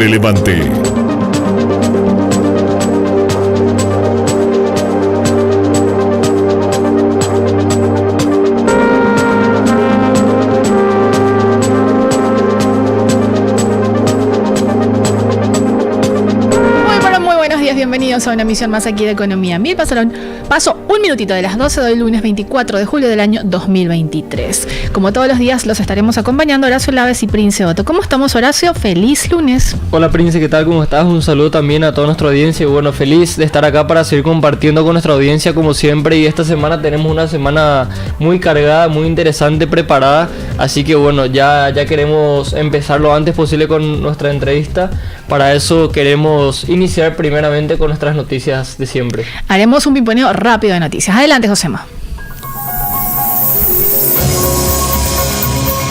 relevante. Bienvenidos a una emisión más aquí de Economía 1000. Pasó un minutito de las 12 de hoy, lunes 24 de julio del año 2023. Como todos los días, los estaremos acompañando Horacio Laves y Prince Otto. ¿Cómo estamos, Horacio? ¡Feliz lunes! Hola, Prince, ¿qué tal? ¿Cómo estás? Un saludo también a toda nuestra audiencia. Y bueno, feliz de estar acá para seguir compartiendo con nuestra audiencia como siempre. Y esta semana tenemos una semana muy cargada, muy interesante, preparada. Así que bueno, ya queremos empezar lo antes posible con nuestra entrevista. Para eso queremos iniciar primeramente con nuestras noticias de siempre. Haremos un pimponeo rápido de noticias. Adelante, Josema.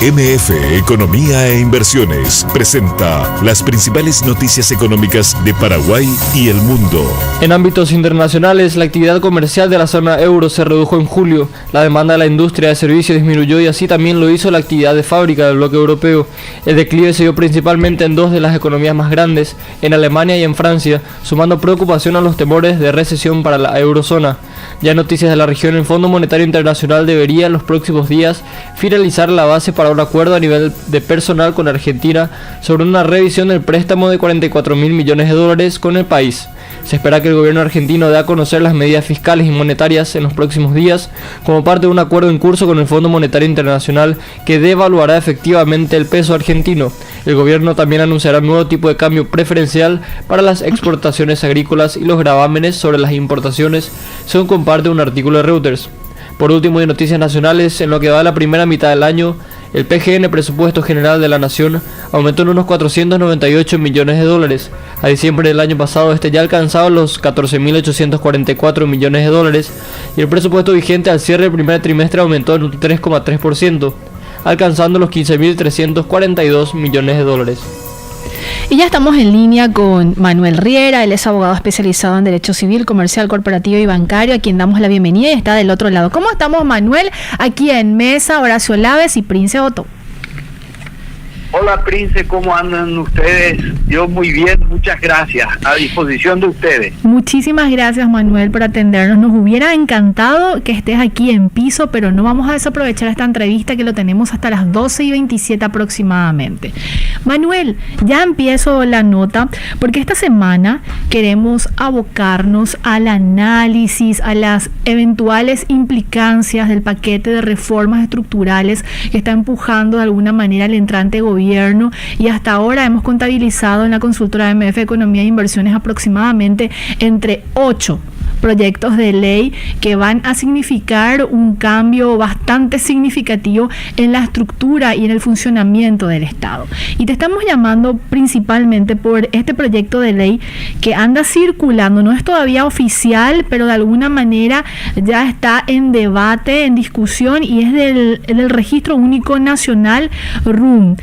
MF Economía e Inversiones presenta las principales noticias económicas de Paraguay y el mundo. En ámbitos internacionales, la actividad comercial de la zona euro se redujo en julio. La demanda de la industria de servicios disminuyó y así también lo hizo la actividad de fábrica del bloque europeo. El declive se dio principalmente en dos de las economías más grandes, en Alemania y en Francia, sumando preocupación a los temores de recesión para la eurozona. Ya en noticias de la región, el Fondo Monetario Internacional debería en los próximos días finalizar la base para un acuerdo a nivel de personal con Argentina sobre una revisión del préstamo de 44.000 millones de dólares con el país. Se espera que el gobierno argentino dé a conocer las medidas fiscales y monetarias en los próximos días como parte de un acuerdo en curso con el Fondo Monetario Internacional que devaluará efectivamente el peso argentino. El gobierno también anunciará un nuevo tipo de cambio preferencial para las exportaciones agrícolas y los gravámenes sobre las importaciones, según comparte un artículo de Reuters. Por último, de noticias nacionales, en lo que va de la primera mitad del año, el PGN, Presupuesto General de la Nación, aumentó en unos 498 millones de dólares. A diciembre del año pasado, este ya alcanzaba los 14.844 millones de dólares y el presupuesto vigente al cierre del primer trimestre aumentó en un 3,3%, alcanzando los 15.342 millones de dólares. Y ya estamos en línea con Manuel Riera. Él es abogado especializado en Derecho Civil, Comercial, Corporativo y Bancario, a quien damos la bienvenida y está del otro lado. ¿Cómo estamos, Manuel? Aquí en mesa, Horacio Laves y Prince Otto. Hola, Prince, ¿cómo andan ustedes? Yo muy bien, muchas gracias, a disposición de ustedes. Muchísimas gracias, Manuel, por atendernos. Nos hubiera encantado que estés aquí en piso, pero no vamos a desaprovechar esta entrevista que lo tenemos hasta las 12:27 aproximadamente. Manuel, ya empiezo la nota, porque esta semana queremos abocarnos al análisis, a las eventuales implicancias del paquete de reformas estructurales que está empujando de alguna manera el entrante gobierno, y hasta ahora hemos contabilizado en la consultora MF Economía e Inversiones aproximadamente entre 8 proyectos de ley que van a significar un cambio bastante significativo en la estructura y en el funcionamiento del Estado. Y te estamos llamando principalmente por este proyecto de ley que anda circulando, no es todavía oficial, pero de alguna manera ya está en debate, en discusión, y es del Registro Único Nacional, RUN.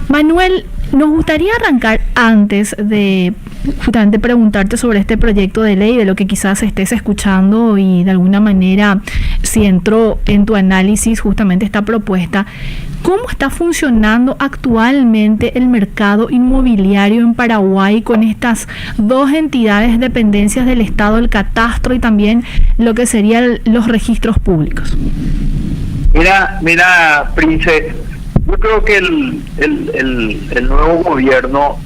Manuel, nos gustaría arrancar antes de justamente preguntarte sobre este proyecto de ley, de lo que quizás estés escuchando y de alguna manera si entró en tu análisis justamente esta propuesta. ¿Cómo está funcionando actualmente el mercado inmobiliario en Paraguay con estas dos entidades dependencias del Estado, el catastro y también lo que serían los registros públicos? Mira, Prince, yo creo que el nuevo gobierno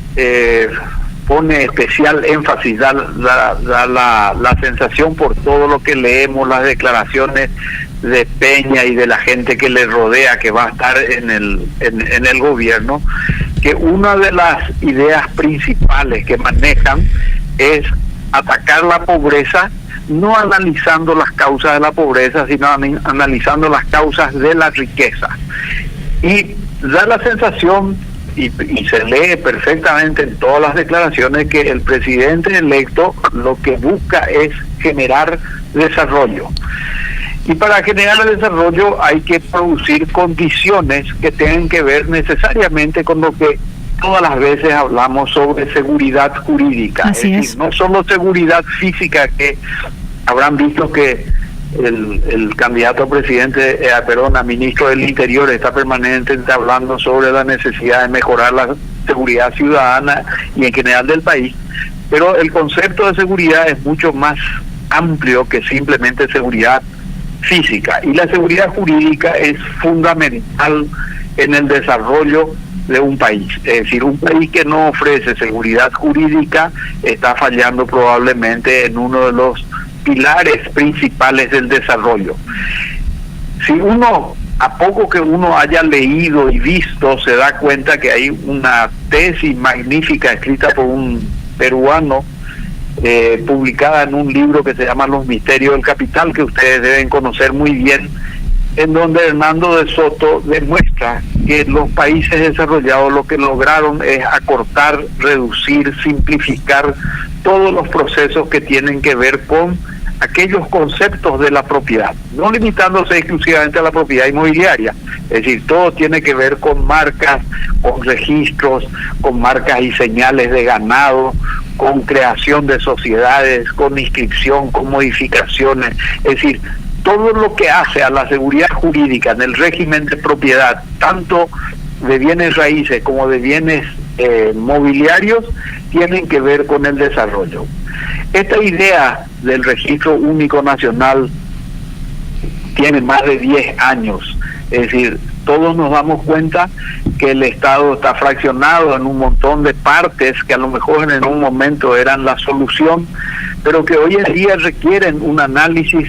pone especial énfasis, da la sensación por todo lo que leemos, las declaraciones de Peña y de la gente que le rodea, que va a estar en el gobierno, que una de las ideas principales que manejan es atacar la pobreza, no analizando las causas de la pobreza, sino analizando las causas de la riqueza. Y da la sensación, y se lee perfectamente en todas las declaraciones, que el presidente electo lo que busca es generar desarrollo. Y para generar el desarrollo hay que producir condiciones que tengan que ver necesariamente con lo que todas las veces hablamos sobre seguridad jurídica. Así es decir, no solo seguridad física, que habrán visto que el candidato a presidente, a ministro del Interior está permanentemente hablando sobre la necesidad de mejorar seguridad ciudadana y en general del país, pero el concepto de seguridad es mucho más amplio que simplemente seguridad física, y la seguridad jurídica es fundamental en el desarrollo de un país. Es decir, un país que no ofrece seguridad jurídica está fallando probablemente en uno de los pilares principales del desarrollo. Si uno, a poco que uno haya leído y visto, se da cuenta que hay una tesis magnífica escrita por un peruano, publicada en un libro que se llama Los Misterios del Capital, que ustedes deben conocer muy bien, en donde Hernando de Soto demuestra que los países desarrollados lo que lograron es acortar, reducir, simplificar todos los procesos que tienen que ver con aquellos conceptos de la propiedad, no limitándose exclusivamente a la propiedad inmobiliaria. Es decir, todo tiene que ver con marcas, con registros, con marcas y señales de ganado, con creación de sociedades, con inscripción, con modificaciones. Es decir, todo lo que hace a la seguridad jurídica en el régimen de propiedad, tanto de bienes raíces como de bienes mobiliarios, tienen que ver con el desarrollo. Esta idea del registro único nacional tiene más de 10 años, es decir, todos nos damos cuenta que el Estado está fraccionado en un montón de partes que a lo mejor en un momento eran la solución, pero que hoy en día requieren un análisis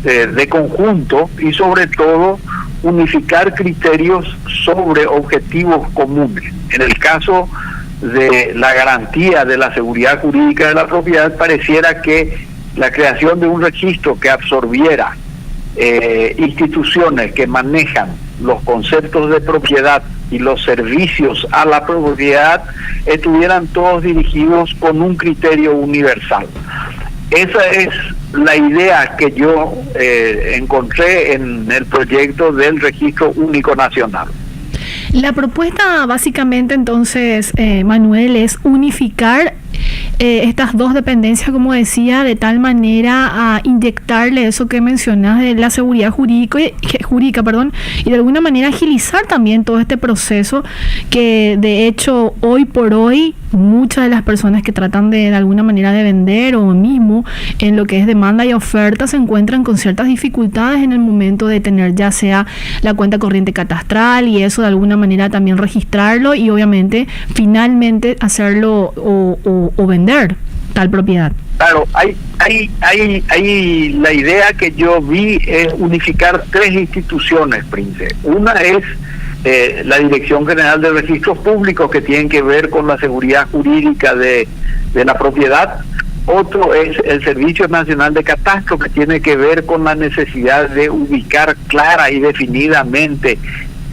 de conjunto y sobre todo unificar criterios sobre objetivos comunes. En el caso de la garantía de la seguridad jurídica de la propiedad, pareciera que la creación de un registro que absorbiera instituciones que manejan los conceptos de propiedad y los servicios a la propiedad estuvieran todos dirigidos con un criterio universal. Esa es la idea que yo encontré en el proyecto del Registro Único Nacional. La propuesta básicamente entonces, Manuel, es unificar estas dos dependencias, como decía, de tal manera a inyectarle eso que mencionas de la seguridad jurídica, y de alguna manera agilizar también todo este proceso que de hecho hoy por hoy muchas de las personas que tratan de alguna manera de vender o mismo en lo que es demanda y oferta se encuentran con ciertas dificultades en el momento de tener ya sea la cuenta corriente catastral y eso de alguna manera también registrarlo y obviamente finalmente hacerlo o vender tal propiedad. Claro, hay la idea que yo vi es unificar tres instituciones, Prince. Una es la Dirección General de Registros Públicos, que tienen que ver con la seguridad jurídica de la propiedad. Otro es el Servicio Nacional de Catastro, que tiene que ver con la necesidad de ubicar clara y definidamente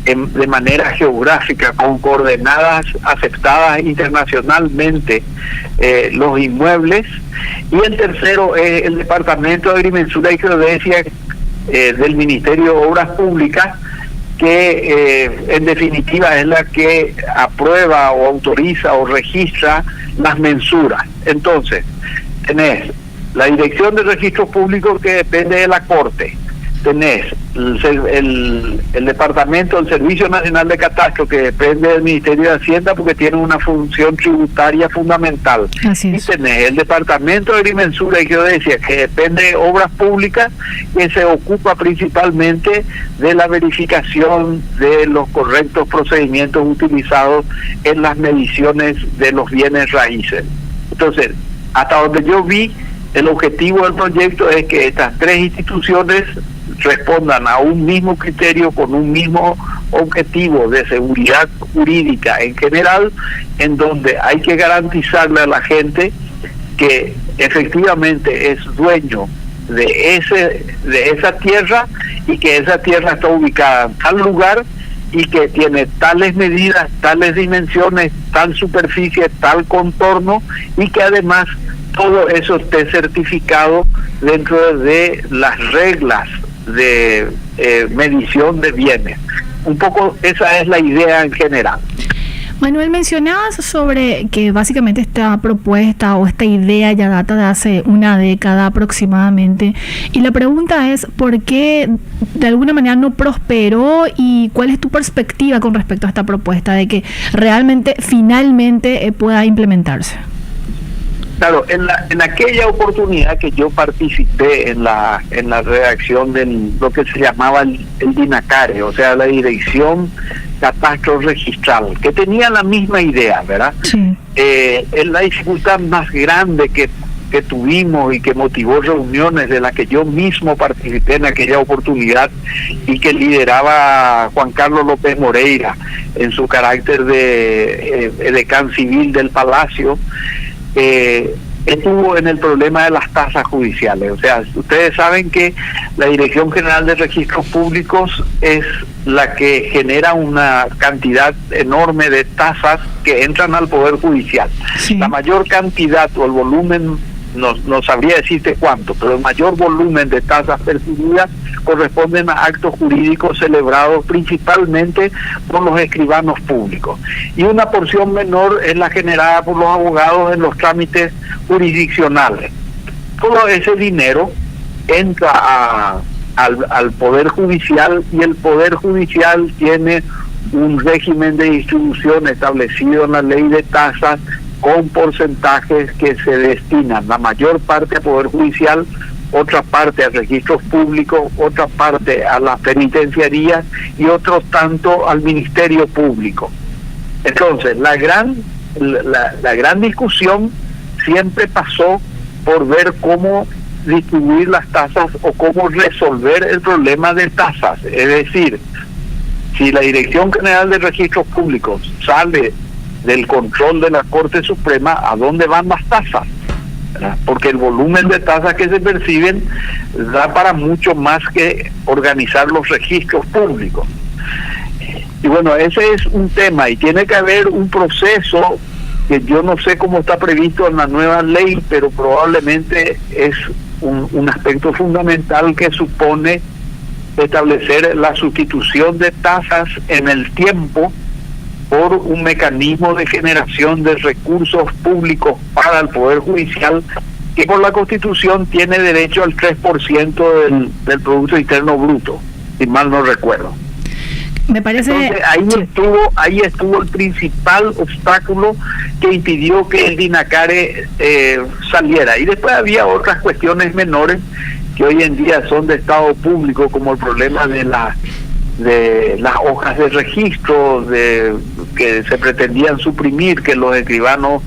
de manera geográfica, con coordenadas aceptadas internacionalmente, los inmuebles. Y el tercero es el Departamento de Agrimensura y Geodesia del Ministerio de Obras Públicas, que en definitiva es la que aprueba o autoriza o registra las mensuras. Entonces, tenés la Dirección de Registros Públicos, que depende de la Corte. Tenés el Departamento del Servicio Nacional de Catastro, que depende del Ministerio de Hacienda porque tiene una función tributaria fundamental. Así es. Y tenés el Departamento de Agrimensura y Geodesia, que depende de Obras Públicas, que se ocupa principalmente de la verificación de los correctos procedimientos utilizados en las mediciones de los bienes raíces. Entonces, hasta donde yo vi, el objetivo del proyecto es que estas tres instituciones respondan a un mismo criterio con un mismo objetivo de seguridad jurídica en general, en donde hay que garantizarle a la gente que efectivamente es dueño de esa tierra y que esa tierra está ubicada en tal lugar y que tiene tales medidas, tales dimensiones, tal superficie, tal contorno, y que además todo eso esté certificado dentro de las reglas de medición de bienes. Un poco esa es la idea en general. Manuel, mencionabas sobre que básicamente esta propuesta o esta idea ya data de hace una década aproximadamente, y la pregunta es ¿por qué de alguna manera no prosperó y cuál es tu perspectiva con respecto a esta propuesta de que realmente finalmente pueda implementarse? Claro, en aquella oportunidad que yo participé en la redacción de lo que se llamaba el DINACARE, o sea, la Dirección Catastro Registral, que tenía la misma idea, ¿verdad? Sí. La dificultad más grande que tuvimos y que motivó reuniones de las que yo mismo participé en aquella oportunidad y que lideraba Juan Carlos López Moreira en su carácter de decán civil del Palacio, estuvo en el problema de las tasas judiciales. O sea, ustedes saben que la Dirección General de Registros Públicos es la que genera una cantidad enorme de tasas que entran al Poder Judicial. Sí. La mayor cantidad o el volumen, no sabría decirte cuánto, pero el mayor volumen de tasas percibidas corresponden a actos jurídicos celebrados principalmente por los escribanos públicos, y una porción menor es la generada por los abogados en los trámites jurisdiccionales. Todo ese dinero entra al Poder Judicial, y el Poder Judicial tiene un régimen de distribución establecido en la ley de tasas con porcentajes que se destinan, la mayor parte al Poder Judicial, otra parte a registros públicos, otra parte a las penitenciarías y otro tanto al Ministerio Público. Entonces, la gran discusión siempre pasó por ver cómo distribuir las tasas o cómo resolver el problema de tasas. Es decir, si la Dirección General de Registros Públicos sale del control de la Corte Suprema, ¿a dónde van las tasas? ¿Verdad? Porque el volumen de tasas que se perciben da para mucho más que organizar los registros públicos. Y bueno, ese es un tema, y tiene que haber un proceso que yo no sé cómo está previsto en la nueva ley, pero probablemente es un aspecto fundamental que supone establecer la sustitución de tasas en el tiempo por un mecanismo de generación de recursos públicos para el Poder Judicial, que por la Constitución tiene derecho al 3% del Producto Interno Bruto, si mal no recuerdo. Me parece... Entonces, ahí estuvo el principal obstáculo que impidió que el DINACARE saliera. Y después había otras cuestiones menores que hoy en día son de Estado público, como el problema de las hojas de registro que se pretendían suprimir, que los escribanos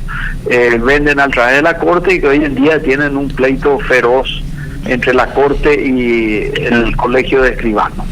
venden a través de la Corte, y que hoy en día tienen un pleito feroz entre la Corte y el Colegio de Escribanos.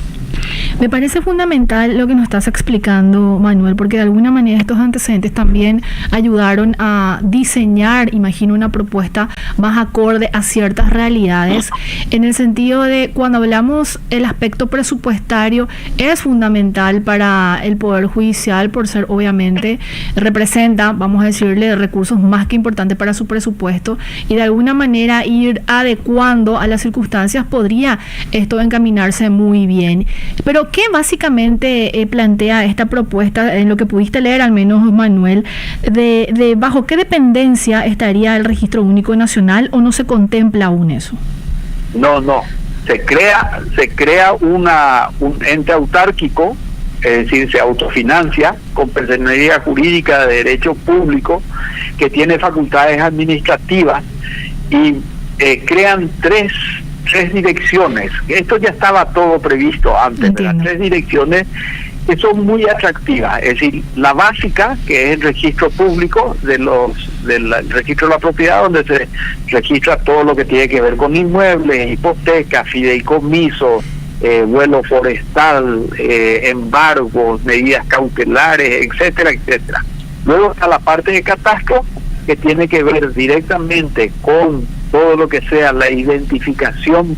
Me parece fundamental lo que nos estás explicando, Manuel, porque de alguna manera estos antecedentes también ayudaron a diseñar, imagino, una propuesta más acorde a ciertas realidades, en el sentido de cuando hablamos el aspecto presupuestario es fundamental para el Poder Judicial, por ser, obviamente, representa, vamos a decirle, recursos más que importantes para su presupuesto, y de alguna manera ir adecuando a las circunstancias podría esto encaminarse muy bien. Pero ¿qué básicamente plantea esta propuesta, en lo que pudiste leer al menos, Manuel, de bajo qué dependencia estaría el Registro Único Nacional, o no se contempla aún eso? No, se crea un ente autárquico, es decir, se autofinancia con personería jurídica de derecho público, que tiene facultades administrativas, y crean tres direcciones. Esto ya estaba todo previsto antes, de las 3 direcciones que son muy atractivas. Es decir, la básica, que es el registro público del registro de la propiedad, donde se registra todo lo que tiene que ver con inmuebles, hipotecas, fideicomisos, vuelo forestal, embargos, medidas cautelares, etcétera, etcétera. Luego está la parte de catastro, que tiene que ver directamente con todo lo que sea la identificación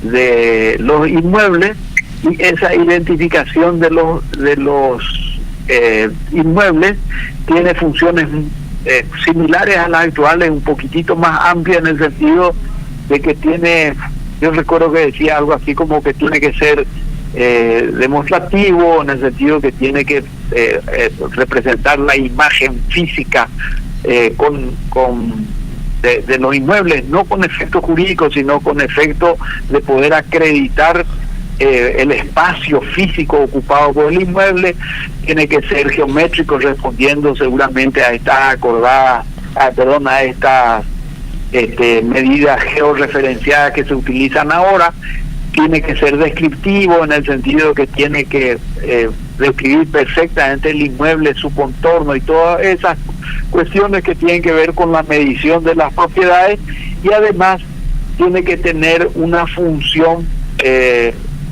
de los inmuebles, y esa identificación de los inmuebles tiene funciones similares a las actuales, un poquitito más amplia, en el sentido de que tiene, yo recuerdo que decía algo así como que tiene que ser demostrativo, en el sentido que tiene que representar la imagen física de los inmuebles, no con efecto jurídico, sino con efecto de poder acreditar el espacio físico ocupado por el inmueble. Tiene que ser geométrico, respondiendo seguramente a estas a estas medidas georreferenciadas que se utilizan ahora. Tiene que ser descriptivo en el sentido que tiene que describir perfectamente el inmueble, su contorno y todas esas cuestiones que tienen que ver con la medición de las propiedades, y además tiene que tener una función,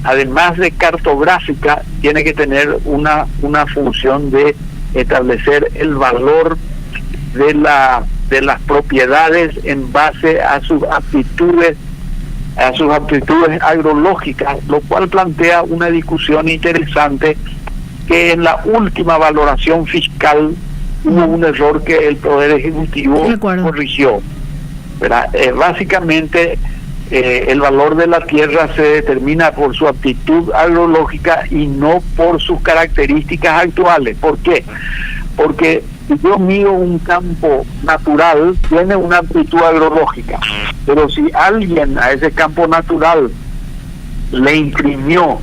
además de cartográfica, tiene que tener una función de establecer el valor de las propiedades en base a sus aptitudes agrológicas, lo cual plantea una discusión interesante, que en la última valoración fiscal hubo un error que el Poder Ejecutivo corrigió, ¿verdad? Básicamente el valor de la tierra se determina por su aptitud agrológica y no por sus características actuales. ¿Por qué? Porque si yo mido un campo natural, tiene una aptitud agrológica, pero si alguien a ese campo natural le imprimió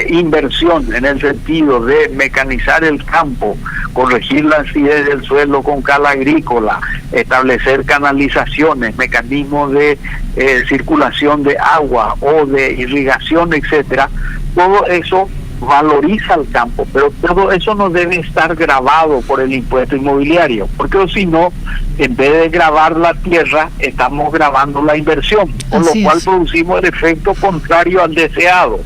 inversión en el sentido de mecanizar el campo, corregir la acidez del suelo con cal agrícola, establecer canalizaciones, mecanismos de circulación de agua o de irrigación, etcétera, todo eso valoriza el campo, pero todo eso no debe estar grabado por el impuesto inmobiliario, porque si no, en vez de grabar la tierra, estamos grabando la inversión, con lo cual producimos el efecto contrario al deseado.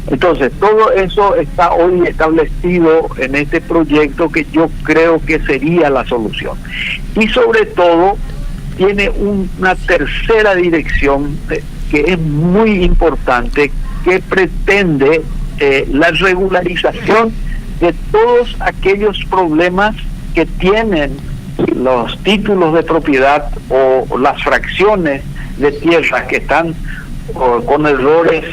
Entonces, todo eso está hoy establecido en este proyecto, que yo creo que sería la solución. Y sobre todo, tiene una tercera dirección que es muy importante, que pretende la regularización de todos aquellos problemas que tienen los títulos de propiedad o las fracciones de tierra que están con errores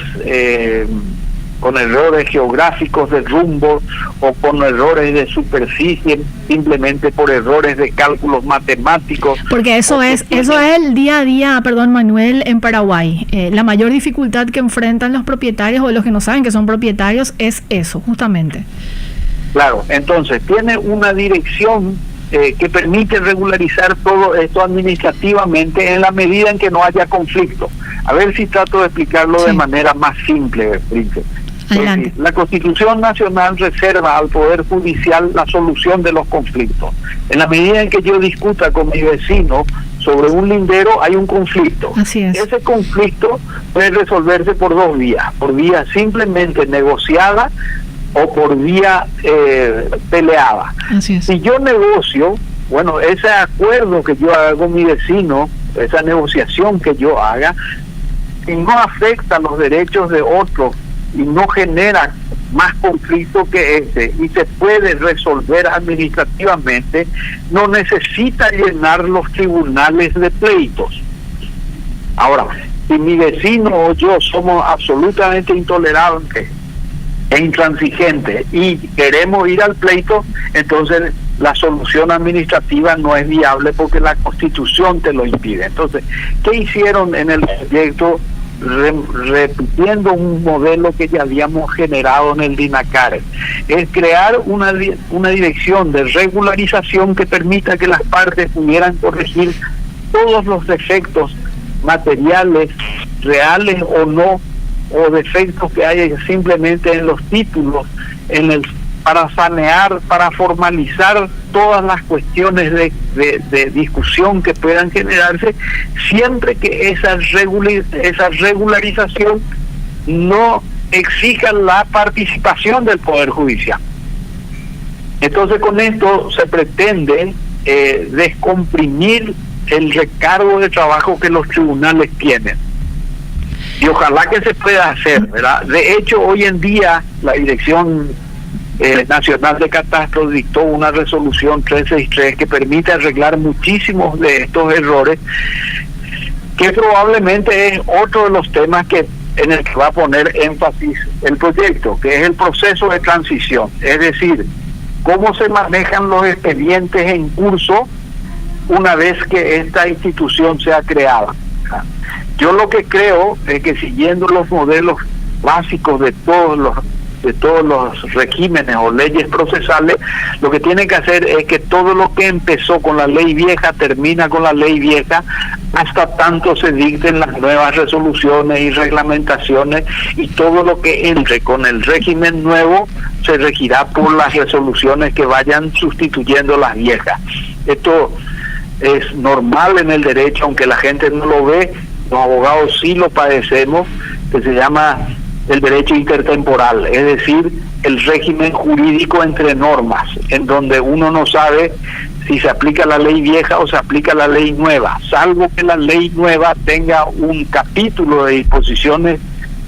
geográficos de rumbo o con errores de superficie, simplemente por errores de cálculos matemáticos. Porque eso es el día a día, perdón Manuel, en Paraguay. La mayor dificultad que enfrentan los propietarios o los que no saben que son propietarios es eso, justamente. Claro, entonces tiene una dirección que permite regularizar todo esto administrativamente en la medida en que no haya conflicto. A ver si trato de explicarlo de manera más simple, Príncipe. La Constitución Nacional reserva al Poder Judicial la solución de los conflictos. En la medida en que yo discuta con mi vecino sobre un lindero, hay un conflicto. Así es. Ese conflicto puede resolverse por dos vías: por vía simplemente negociada o por vía peleada. Así es. Si yo negocio, bueno, ese acuerdo que yo haga con mi vecino, esa negociación que yo haga, y no afecta los derechos de otros y no genera más conflicto que ese, y se puede resolver administrativamente, no necesita llenar los tribunales de pleitos. Ahora, si mi vecino o yo somos absolutamente intolerantes e intransigentes y queremos ir al pleito, entonces la solución administrativa no es viable porque la Constitución te lo impide. Entonces, ¿qué hicieron en el proyecto? Repitiendo un modelo que ya habíamos generado en el DINACARE, es crear una dirección de regularización que permita que las partes pudieran corregir todos los defectos materiales, reales o no, o defectos que hay simplemente en los títulos, para sanear, para formalizar todas las cuestiones de discusión que puedan generarse, siempre que esa regularización no exija la participación del Poder Judicial. Entonces, con esto se pretende descomprimir el recargo de trabajo que los tribunales tienen. Y ojalá que se pueda hacer, ¿verdad? De hecho, hoy en día la Dirección Nacional de Catastro dictó una resolución 363 que permite arreglar muchísimos de estos errores, que probablemente es otro de los temas que en el que va a poner énfasis el proyecto, que es el proceso de transición, es decir, cómo se manejan los expedientes en curso una vez que esta institución sea creada. Yo lo que creo es que siguiendo los modelos básicos de todos los regímenes o leyes procesales, lo que tiene que hacer es que todo lo que empezó con la ley vieja termina con la ley vieja hasta tanto se dicten las nuevas resoluciones y reglamentaciones, y todo lo que entre con el régimen nuevo se regirá por las resoluciones que vayan sustituyendo las viejas. Esto es normal en el derecho, aunque la gente no lo ve, los abogados sí lo padecemos, que se llama el derecho intertemporal, es decir, el régimen jurídico entre normas, en donde uno no sabe si se aplica la ley vieja o se aplica la ley nueva, salvo que la ley nueva tenga un capítulo de disposiciones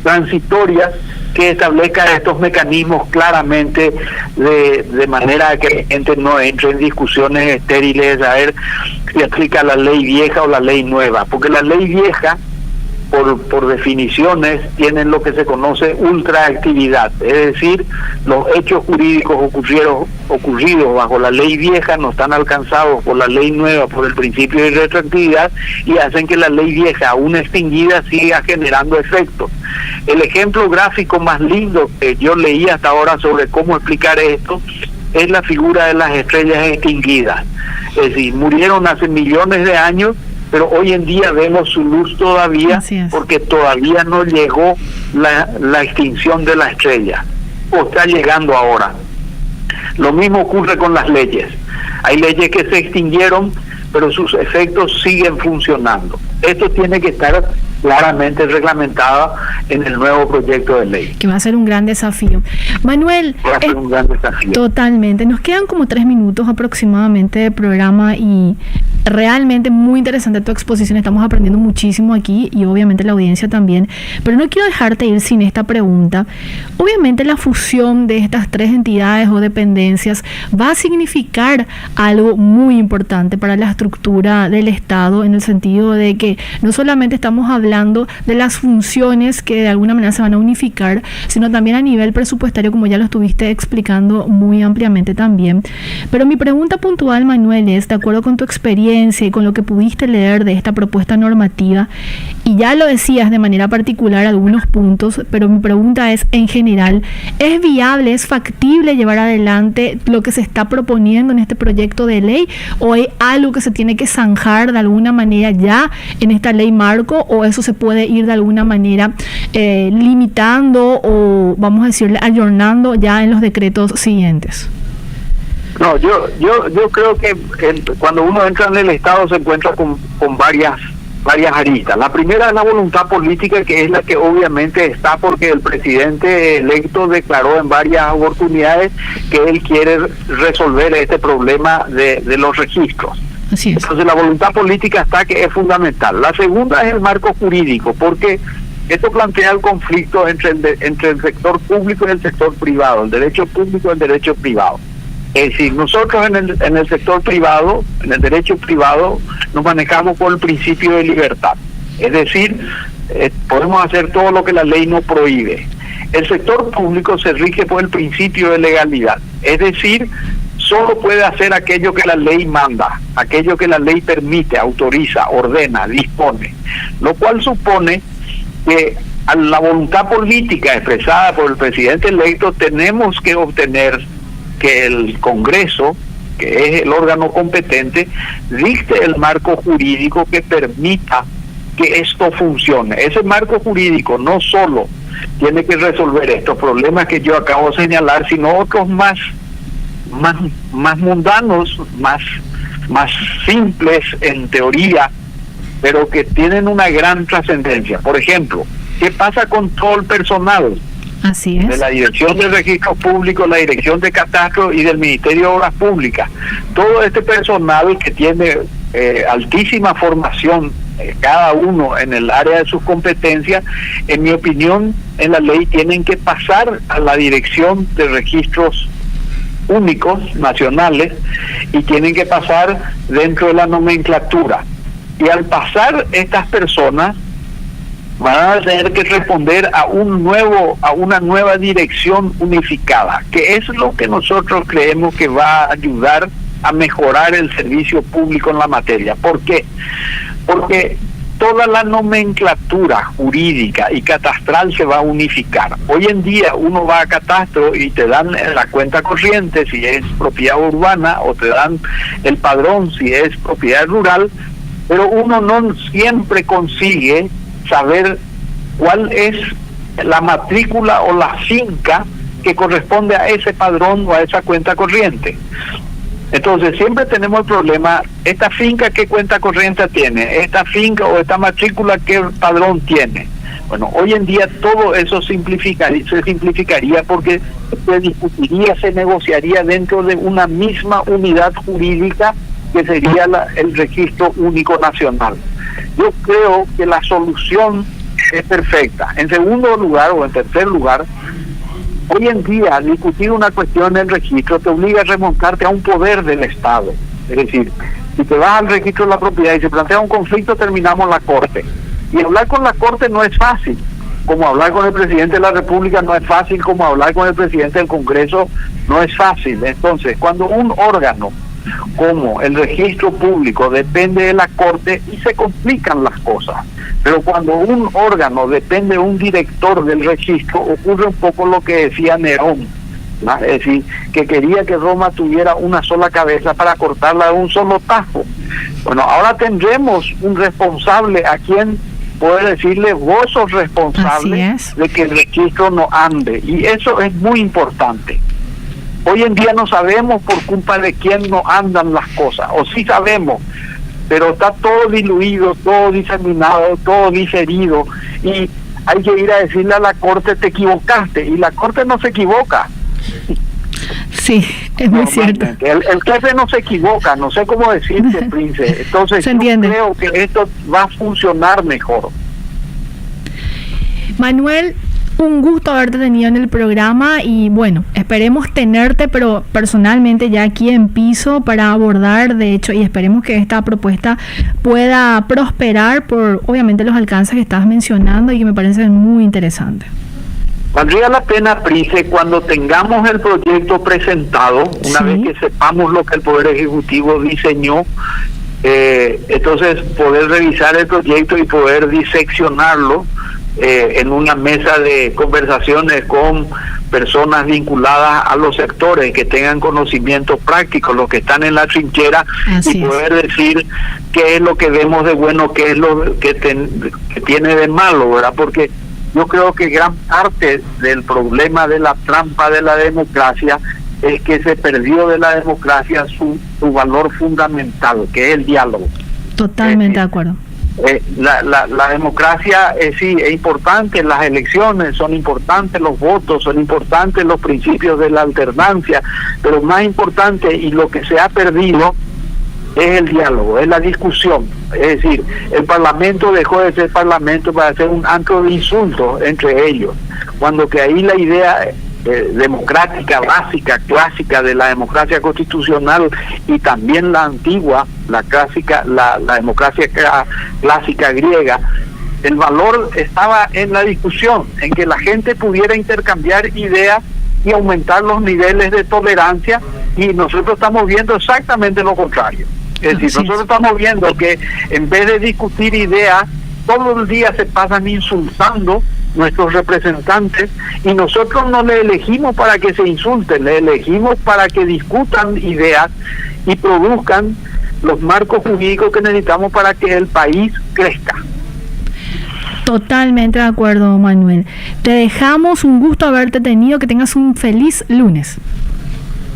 transitorias que establezca estos mecanismos claramente, de manera que la gente no entre en discusiones estériles de saber si aplica la ley vieja o la ley nueva, porque la ley vieja por definiciones tienen lo que se conoce ultraactividad, es decir, los hechos jurídicos ocurridos bajo la ley vieja no están alcanzados por la ley nueva por el principio de retroactividad, y hacen que la ley vieja, aún extinguida, siga generando efectos. El ejemplo gráfico más lindo que yo leí hasta ahora sobre cómo explicar esto es la figura de las estrellas extinguidas. Es decir, murieron hace millones de años, pero hoy en día vemos su luz todavía, porque todavía no llegó la extinción de la estrella, o está llegando ahora. Lo mismo ocurre con las leyes. Hay leyes que se extinguieron, pero sus efectos siguen funcionando. Esto tiene que estar claramente reglamentado en el nuevo proyecto de ley. Que va a ser un gran desafío. Manuel, va a ser un gran desafío. Totalmente. Nos quedan como 3 minutos aproximadamente de programa y realmente muy interesante tu exposición. Estamos aprendiendo muchísimo aquí y obviamente la audiencia también. Pero no quiero dejarte ir sin esta pregunta. Obviamente la fusión de estas 3 entidades o dependencias va a significar algo muy importante para la estructura del Estado, en el sentido de que no solamente estamos hablando de las funciones que de alguna manera se van a unificar, sino también a nivel presupuestario, como ya lo estuviste explicando muy ampliamente también. Pero mi pregunta puntual, Manuel, es, de acuerdo con tu experiencia y con lo que pudiste leer de esta propuesta normativa, y ya lo decías de manera particular algunos puntos, pero mi pregunta es, en general, ¿es viable, es factible llevar adelante lo que se está proponiendo en este proyecto de ley, o hay algo que se tiene que zanjar de alguna manera ya en esta ley marco, o eso se puede ir de alguna manera limitando o, vamos a decirle, ayornando ya en los decretos siguientes? No, yo creo que cuando uno entra en el Estado se encuentra con varias aristas. La primera es la voluntad política, que es la que obviamente está, porque el presidente electo declaró en varias oportunidades que él quiere resolver este problema de los registros. Así es. Entonces la voluntad política está, que es fundamental. La segunda es el marco jurídico, porque esto plantea el conflicto entre el sector público y el sector privado, el derecho público y el derecho privado. Es decir, nosotros en el sector privado, en el derecho privado, nos manejamos por el principio de libertad. Es decir, podemos hacer todo lo que la ley no prohíbe. El sector público se rige por el principio de legalidad. Es decir, solo puede hacer aquello que la ley manda, aquello que la ley permite, autoriza, ordena, dispone. Lo cual supone que a la voluntad política expresada por el presidente electo tenemos que obtener que el Congreso, que es el órgano competente, dicte el marco jurídico que permita que esto funcione. Ese marco jurídico no solo tiene que resolver estos problemas que yo acabo de señalar, sino otros más mundanos, más simples en teoría, pero que tienen una gran trascendencia. Por ejemplo, ¿qué pasa con todo el personal? Así es. De la Dirección de Registros Públicos, la Dirección de Catastro y del Ministerio de Obras Públicas? Todo este personal que tiene altísima formación, cada uno en el área de sus competencias, en mi opinión, en la ley tienen que pasar a la Dirección de Registros Únicos nacionales y tienen que pasar dentro de la nomenclatura. Y al pasar estas personas, van a tener que responder a una nueva dirección unificada, que es lo que nosotros creemos que va a ayudar a mejorar el servicio público en la materia. ¿Por qué? Porque toda la nomenclatura jurídica y catastral se va a unificar. Hoy en día uno va a catastro y te dan la cuenta corriente si es propiedad urbana, o te dan el padrón si es propiedad rural, pero uno no siempre consigue saber cuál es la matrícula o la finca que corresponde a ese padrón o a esa cuenta corriente. Entonces siempre tenemos el problema, esta finca qué cuenta corriente tiene, esta finca o esta matrícula qué padrón tiene. Bueno, hoy en día todo eso se simplificaría porque se discutiría, se negociaría dentro de una misma unidad jurídica que sería el Registro Único Nacional. Yo creo que la solución es perfecta. En segundo lugar o en tercer lugar, hoy en día discutir una cuestión del registro te obliga a remontarte a un poder del Estado. Es decir, si te vas al registro de la propiedad y se plantea un conflicto, terminamos la Corte. Y hablar con la Corte no es fácil, como hablar con el presidente de la República no es fácil, como hablar con el presidente del Congreso no es fácil. Entonces, cuando un órgano como el registro público depende de la Corte, y se complican las cosas. Pero cuando un órgano depende de un director del registro, ocurre un poco lo que decía Nerón, ¿no? Es decir, que quería que Roma tuviera una sola cabeza para cortarla de un solo tajo. Bueno, ahora tendremos un responsable a quien poder decirle, vos sos responsable de que el registro no ande, y eso es muy importante. Hoy en día no sabemos por culpa de quién no andan las cosas, o sí sabemos, pero está todo diluido, todo diseminado, todo diferido, y hay que ir a decirle a la Corte, te equivocaste, y la Corte no se equivoca. Sí, es muy cierto. El jefe no se equivoca, no sé cómo decirte, Prince. Entonces yo creo que esto va a funcionar mejor. Manuel, un gusto haberte tenido en el programa, y bueno, esperemos tenerte, pero personalmente ya aquí en piso para abordar, de hecho, y esperemos que esta propuesta pueda prosperar por obviamente los alcances que estabas mencionando y que me parecen muy interesantes. Valdría la pena, Prince, cuando tengamos el proyecto presentado, una vez que sepamos lo que el Poder Ejecutivo diseñó, entonces poder revisar el proyecto y poder diseccionarlo en una mesa de conversaciones con personas vinculadas a los sectores que tengan conocimiento práctico, los que están en la trinchera. Así y poder decir qué es lo que vemos de bueno, qué es lo que tiene de malo, ¿verdad? Porque yo creo que gran parte del problema de la trampa de la democracia es que se perdió de la democracia su valor fundamental, que es el diálogo. Totalmente de acuerdo. La democracia sí es importante, las elecciones son importantes, los votos son importantes, los principios de la alternancia, pero más importante y lo que se ha perdido es el diálogo, es la discusión. Es decir, el Parlamento dejó de ser Parlamento para ser un antro de insultos entre ellos, cuando que ahí la idea democrática básica, clásica de la democracia constitucional y también la antigua, la clásica, la democracia clásica griega, el valor estaba en la discusión, en que la gente pudiera intercambiar ideas y aumentar los niveles de tolerancia, y nosotros estamos viendo exactamente lo contrario. Es decir, nosotros estamos viendo que en vez de discutir ideas, todo el día se pasan insultando nuestros representantes, y nosotros no le elegimos para que se insulten, le elegimos para que discutan ideas y produzcan los marcos jurídicos que necesitamos para que el país crezca. Totalmente de acuerdo, Manuel. Te dejamos, un gusto haberte tenido, que tengas un feliz lunes.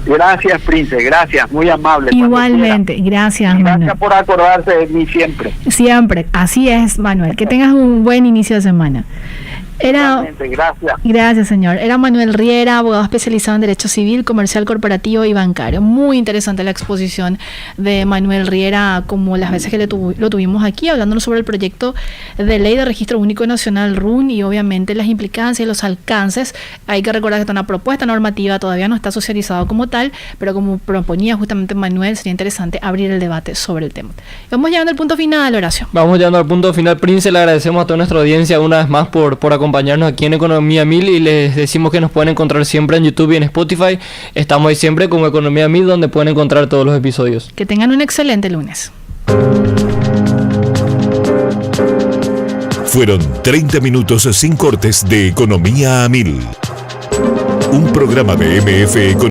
Gracias, Prince, gracias, muy amable. Igualmente, gracias, Manuel. Gracias por acordarse de mí siempre. Siempre, así es, Manuel. Que tengas un buen inicio de semana. Realmente, gracias. Gracias, señor. Era Manuel Riera, abogado especializado en Derecho Civil, Comercial, Corporativo y Bancario. Muy interesante la exposición de Manuel Riera, como las veces que lo tuvimos aquí, hablándonos sobre el proyecto de ley de Registro Único Nacional RUN y obviamente las implicancias y los alcances. Hay que recordar que esta es una propuesta normativa, todavía no está socializado como tal, pero como proponía justamente Manuel, sería interesante abrir el debate sobre el tema. Vamos llegando al punto final, Horacio. Vamos llegando al punto final, Prince. Le agradecemos a toda nuestra audiencia una vez más por acompañarnos aquí en Economía 1000 y les decimos que nos pueden encontrar siempre en YouTube y en Spotify. Estamos ahí siempre como Economía 1000, donde pueden encontrar todos los episodios. Que tengan un excelente lunes. Fueron 30 minutos sin cortes de Economía a 1000. Un programa de MF Economía.